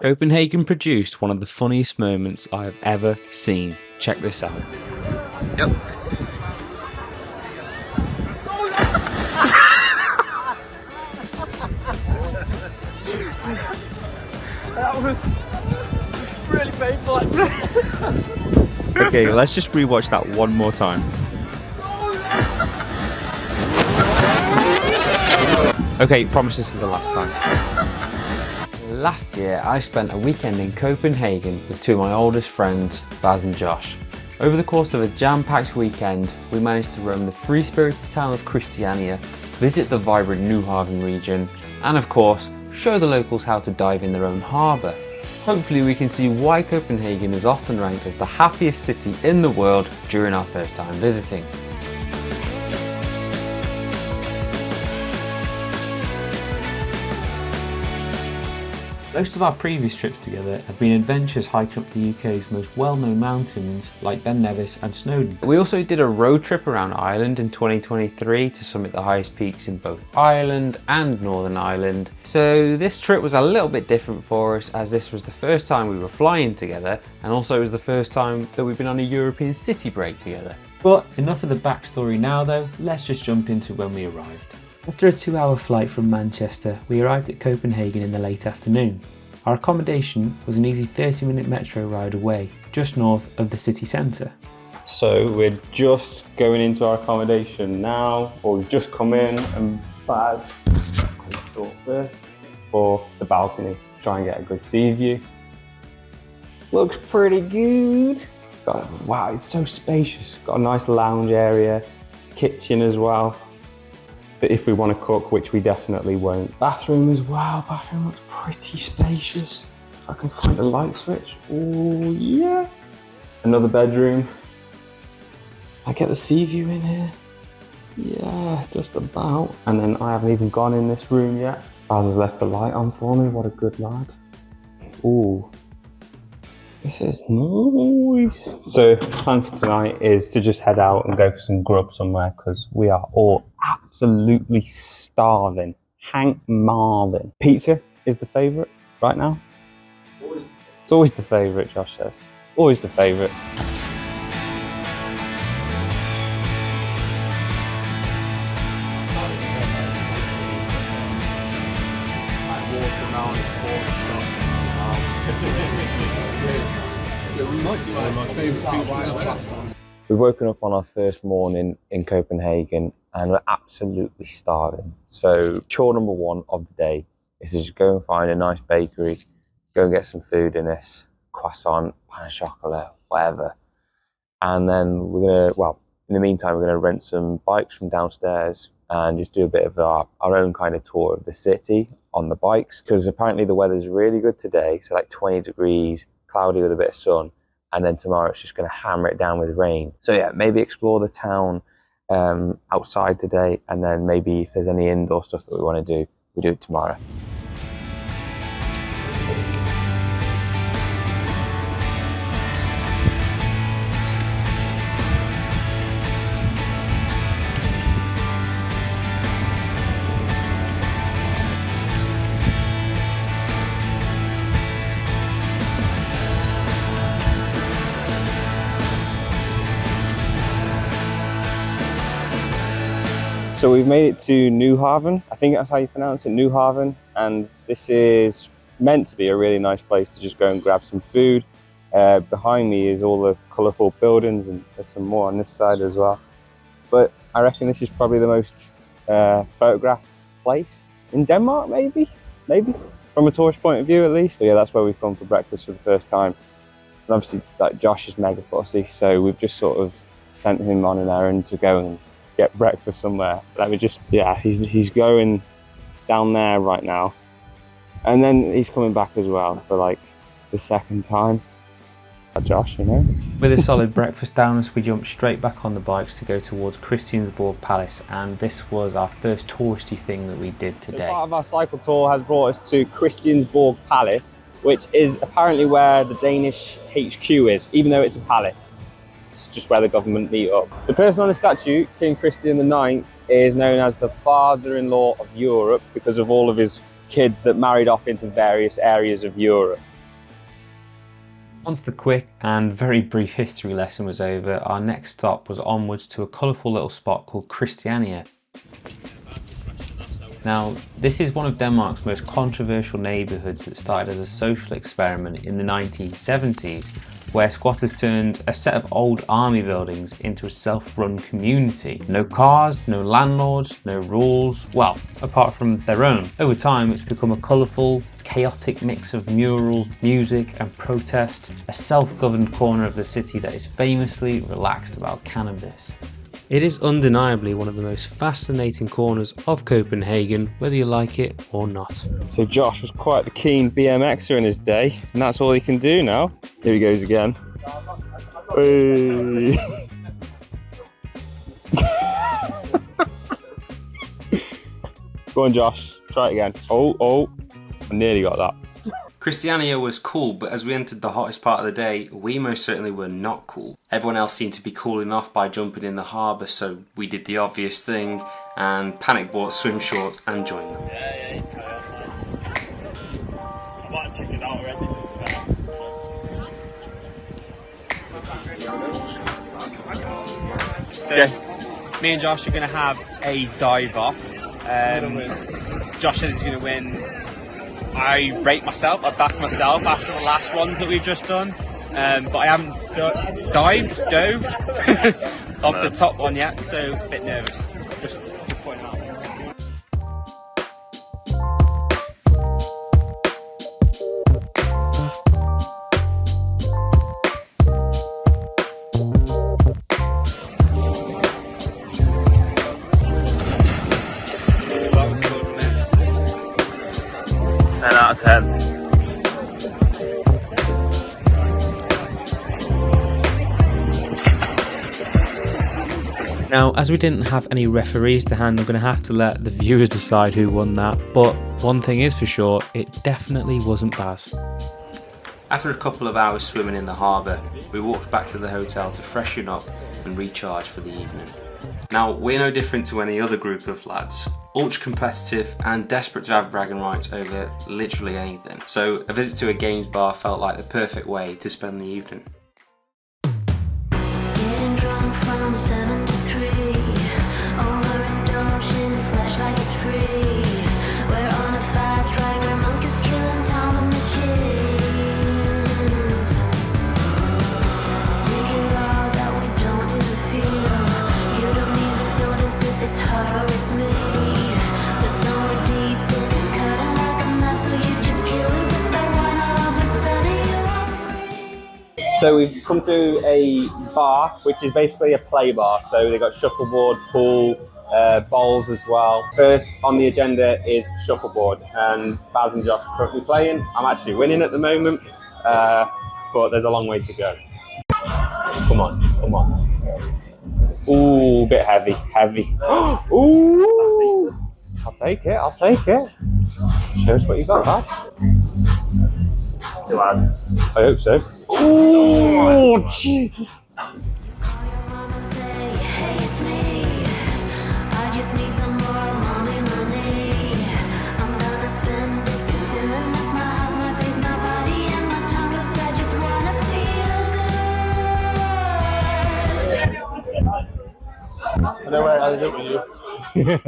Copenhagen produced one of the funniest moments I have ever seen. Check this out. Yep. That was really painful. Okay, let's just rewatch that one more time. Okay, promise this is the last time. Last year, I spent a weekend in Copenhagen with two of my oldest friends, Baz and Josh. Over the course of a jam-packed weekend, we managed to roam the free-spirited town of Christiania, visit the vibrant Nyhavn region, and of course, show the locals how to dive in their own harbour. Hopefully we can see why Copenhagen is often ranked as the happiest city in the world during our first time visiting. Most of our previous trips together have been adventures hiking up the UK's most well-known mountains like Ben Nevis and Snowdon. We also did a road trip around Ireland in 2023 to summit the highest peaks in both Ireland and Northern Ireland. So this trip was a little bit different for us, as this was the first time we were flying together, and also it was the first time that we've been on a European city break together. But enough of the backstory now though, let's just jump into when we arrived. After a 2-hour flight from Manchester, we arrived at Copenhagen in the late afternoon. Our accommodation was an easy 30-minute metro ride away, just north of the city centre. So we're just going into our accommodation now, or we've just come in, and Baz, let's close the door first, for the balcony, to try and get a good sea view. Looks pretty good. Wow, it's so spacious. Got a nice lounge area, kitchen as well. But if we want to cook, which we definitely won't. Bathroom as well, bathroom looks pretty spacious. I can find a light switch, oh yeah. Another bedroom. I get the sea view in here. Yeah, just about. And then I haven't even gone in this room yet. Baz has left the light on for me, what a good lad. Ooh. This is nice. So the plan for tonight is to just head out and go for some grub somewhere, because we are all absolutely starving. Hank Marvin. Pizza is the favourite right now. It's always the favourite, Josh says. Always the favourite. We've woken up on our first morning in Copenhagen and we're absolutely starving. So chore number one of the day is to just go and find a nice bakery, go and get some food in this, croissant, pain au chocolat, whatever. And then we're gonna, well, in the meantime, we're gonna rent some bikes from downstairs and just do a bit of our own kind of tour of the city on the bikes, because apparently the weather's really good today, so like 20 degrees, cloudy with a bit of sun, and then tomorrow it's just going to hammer it down with rain. So yeah, maybe explore the town outside today, and then maybe if there's any indoor stuff that we want to do, we do it tomorrow. So we've made it to Nyhavn. I think that's how you pronounce it, Nyhavn. And this is meant to be a really nice place to just go and grab some food. Behind me is all the colourful buildings, and there's some more on this side as well. But I reckon this is probably the most photographed place in Denmark, maybe, from a tourist point of view at least. So yeah, that's where we've come for breakfast for the first time. And obviously, like, Josh is mega fussy, so we've just sort of sent him on an errand to go and get breakfast somewhere. Let me just, yeah, he's going down there right now. And then he's coming back as well for like the second time. Josh, you know. With a solid breakfast down us, we jumped straight back on the bikes to go towards Christiansborg Palace, and this was our first touristy thing that we did today. So part of our cycle tour has brought us to Christiansborg Palace, which is apparently where the Danish HQ is, even though it's a palace. It's just where the government meet up. The person on the statue, King Christian IX, is known as the father-in-law of Europe because of all of his kids that married off into various areas of Europe. Once the quick and very brief history lesson was over, our next stop was onwards to a colourful little spot called Christiania. Now, this is one of Denmark's most controversial neighbourhoods that started as a social experiment in the 1970s, where squatters turned a set of old army buildings into a self-run community. No cars, no landlords, no rules, well, apart from their own. Over time, it's become a colourful, chaotic mix of murals, music and protest, a self-governed corner of the city that is famously relaxed about cannabis. It is undeniably one of the most fascinating corners of Copenhagen, whether you like it or not. So Josh was quite the keen BMXer in his day, and that's all he can do now. Here he goes again. Hey. Go on, Josh, try it again. Oh, I nearly got that. Christiania was cool, but as we entered the hottest part of the day, we most certainly were not cool. Everyone else seemed to be cooling off by jumping in the harbour, so we did the obvious thing and panic bought swim shorts and joined them. I might check it out already. So, me and Josh are going to have a dive off. Josh says he's going to win. I rate myself, I back myself after the last ones that we've just done, but I haven't dove off the top one yet, so a bit nervous. Just pointing out. Out of 10. Now, as we didn't have any referees to hand, I'm going to have to let the viewers decide who won that, but one thing is for sure, it definitely wasn't Baz. After a couple of hours swimming in the harbour, we walked back to the hotel to freshen up and recharge for the evening. Now, we're no different to any other group of lads, ultra competitive and desperate to have bragging rights over literally anything. So a visit to a games bar felt like the perfect way to spend the evening. Getting drunk from 7 to 3, overindulged in flesh like it's free. We're on a fast ride where monkeys killing time with machines. Making love that we don't even feel. You don't even notice if it's her or it's me. But somewhere deep in it's cutting like a knife, so you just kill it with that one. All of a sudden you are free. So we've come to a bar, which is basically a play bar. So they've got shuffleboard, pool, bowls as well. First on the agenda is shuffleboard, and Baz and Josh are currently playing. I'm actually winning at the moment, but there's a long way to go. Come on. Ooh, bit heavy. Ooh, I'll take it. Show us what you got, Baz. I hope so. Oh, Jesus. Mama say, hey, it's me. I just need some more mommy money. I'm gonna spend it. You're filling up my house, my face, my body, and my tongue, 'cause I just wanna feel good. I know where I was with you.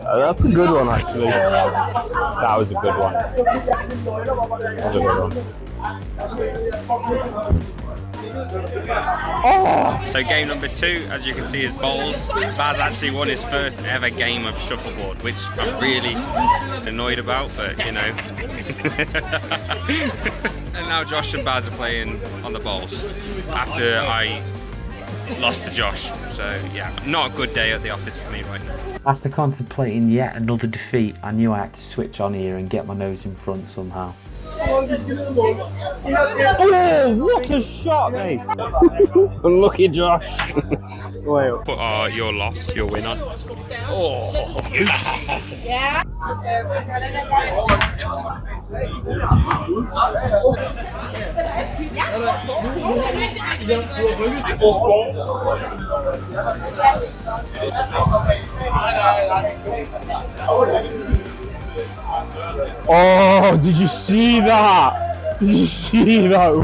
That's a good one, actually. That was a good one. So game number 2, as you can see, is bowls. Baz actually won his first ever game of shuffleboard, which I'm really annoyed about, but you know. And now Josh and Baz are playing on the bowls after I lost to Josh. So yeah, not a good day at the office for me right now. After contemplating yet another defeat, I knew I had to switch on here and get my nose in front somehow. Oh, what a shot, mate! Unlucky Josh. Put your loss, your winner. Oh, Yeah. Oh, did you see that? Did you see that?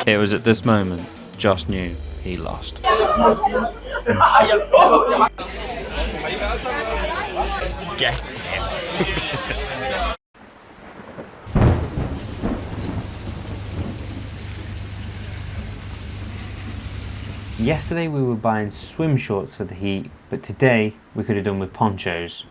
It was at this moment Josh knew he lost. Get him. Yesterday we were buying swim shorts for the heat, but today we could have done with ponchos.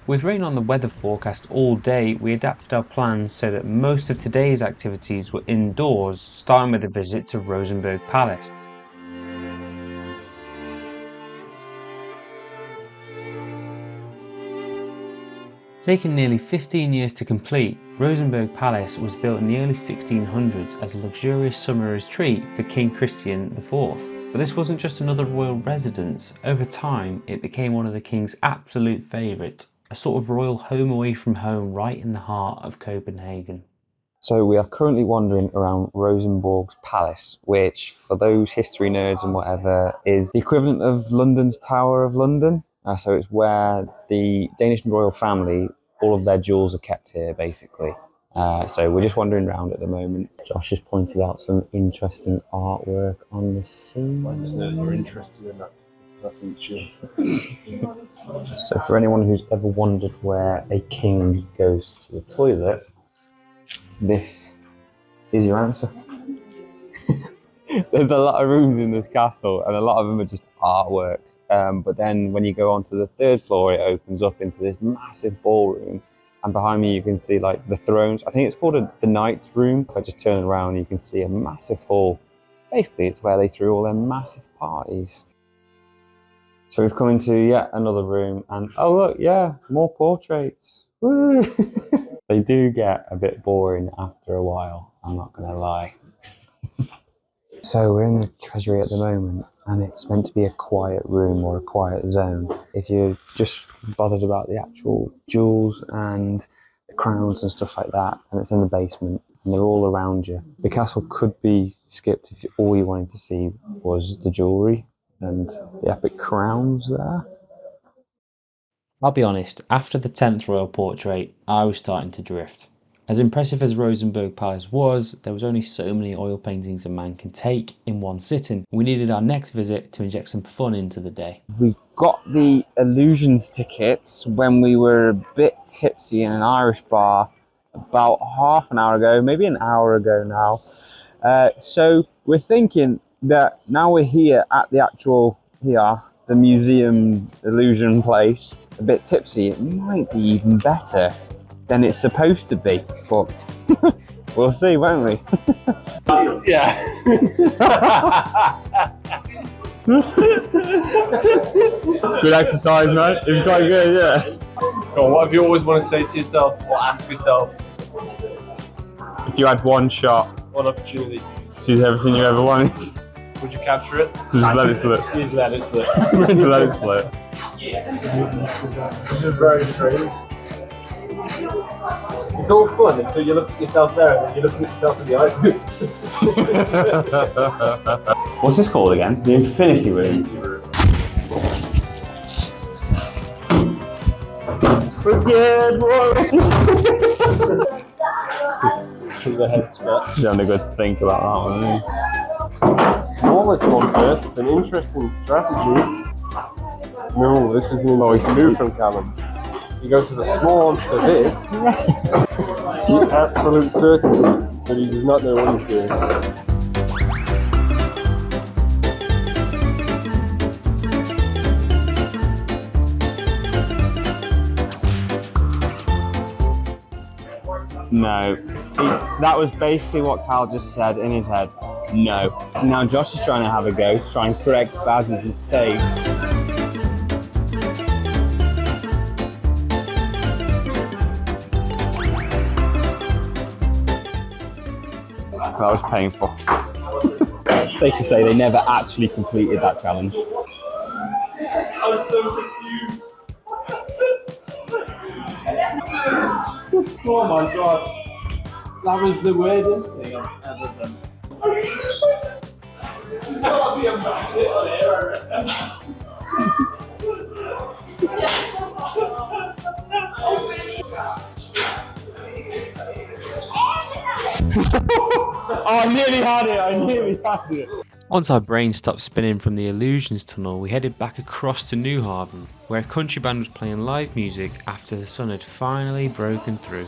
With rain on the weather forecast all day, we adapted our plans so that most of today's activities were indoors, starting with a visit to Rosenborg Palace. Taking nearly 15 years to complete, Rosenborg Palace was built in the early 1600s as a luxurious summer retreat for King Christian IV. But this wasn't just another royal residence. Over time, it became one of the king's absolute favourite, a sort of royal home away from home right in the heart of Copenhagen. So we are currently wandering around Rosenborg's Palace, which, for those history nerds and whatever, is the equivalent of London's Tower of London. So it's where the Danish royal family, all of their jewels are kept here, basically. So we're just wandering around at the moment. Josh has pointed out some interesting artwork on the scene. I just know that you're interested in that feature. So for anyone who's ever wondered where a king goes to the toilet, this is your answer. There's a lot of rooms in this castle and a lot of them are just artwork. But then when you go onto the third floor, it opens up into this massive ballroom. And behind me, you can see like the thrones. I think it's called the Knight's Room. If I just turn around, you can see a massive hall. Basically, it's where they threw all their massive parties. So we've come into yet another room and oh look, yeah, more portraits. Woo! They do get a bit boring after a while, I'm not gonna lie. So we're in the treasury at the moment and it's meant to be a quiet room or a quiet zone. If you're just bothered about the actual jewels and the crowns and stuff like that, and it's in the basement and they're all around you. The castle could be skipped if all you wanted to see was the jewellery and the epic crowns there. I'll be honest, after the 10th royal portrait, I was starting to drift. As impressive as Rosenborg Palace was, there was only so many oil paintings a man can take in one sitting. We needed our next visit to inject some fun into the day. We got the Illusions tickets when we were a bit tipsy in an Irish bar about half an hour ago, maybe an hour ago now. So we're thinking that now we're here at the actual, the museum illusion place, a bit tipsy, it might be even better than it's supposed to be, but we'll see, won't we? Yeah. It's good exercise, mate. It's quite good, yeah. Go on, what have you always want to say to yourself or ask yourself? If you had one shot, One opportunity. to see everything you ever wanted, Would you capture it? so just let it slip. Please let it slip. Just let it slip. This is very strange. It's all fun until you look at yourself there and then you're looking at yourself in the eye. What's this called again? The Infinity Room. Forget what? The head spot. She's having a good think about that one, isn't he? Smallest one first. It's an interesting strategy. No, this is an interesting move from Callum. He goes for the small one for big. The absolute certainty that he does not know what he's doing. No. That was basically what Cal just said in his head. No. Now Josh is trying to have a go to try and correct Baz's mistakes. That was painful. It's safe to say they never actually completed that challenge. I'm so confused. Oh my god. That was the weirdest thing I've ever done. There's gotta be a magnet on here, I Oh, I nearly had it, I nearly had it. Once our brain stopped spinning from the illusions tunnel, we headed back across to Nyhavn, where a country band was playing live music after the sun had finally broken through.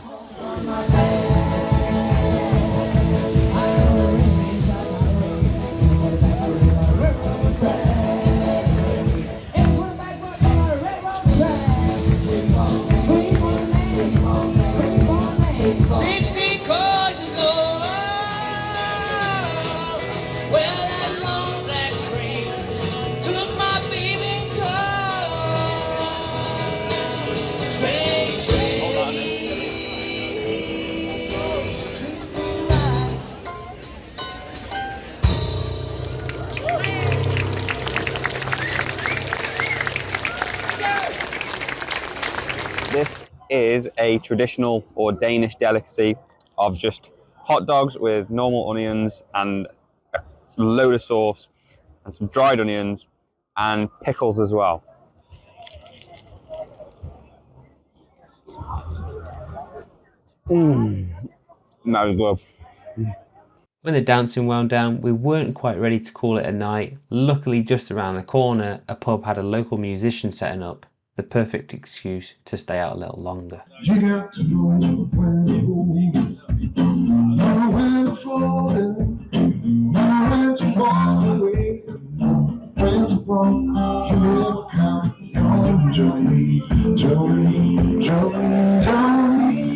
This is a traditional or Danish delicacy of just hot dogs with normal onions and a load of sauce and some dried onions and pickles as well. That was good. When the dancing wound down, we weren't quite ready to call it a night. Luckily, just around the corner, a pub had a local musician setting up, the perfect excuse to stay out a little longer. You got to know when to hold, know when to fall in, know when to walk away, know when to run. You never count your journey, journey, journey, journey.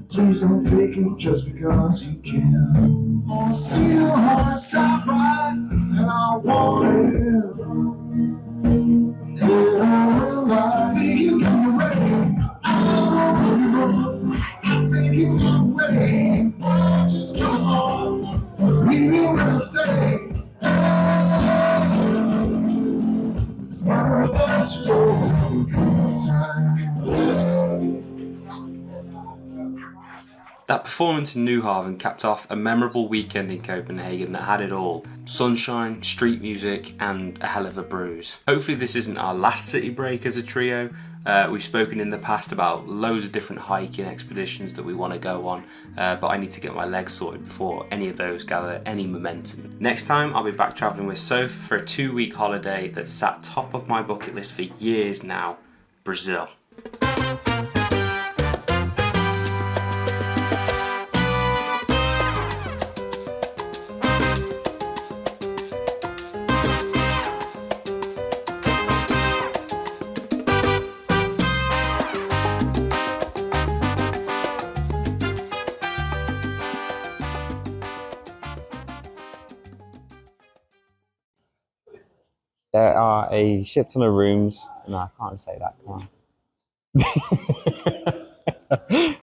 Please don't take it just because you can. See your heart stop right, and I want it. Yeah, I think you can be ready. I won't be wrong. I'm taking you away. Just come on. We will not say. It's my last for a good time. That performance in Nyhavn capped off a memorable weekend in Copenhagen that had it all. Sunshine, street music, and a hell of a bruise. Hopefully this isn't our last city break as a trio. We've spoken in the past about loads of different hiking expeditions that we want to go on, but I need to get my legs sorted before any of those gather any momentum. Next time I'll be back travelling with Soph for a 2-week holiday that's sat top of my bucket list for years now, Brazil. There are a shit ton of rooms. No, I can't say that, can I?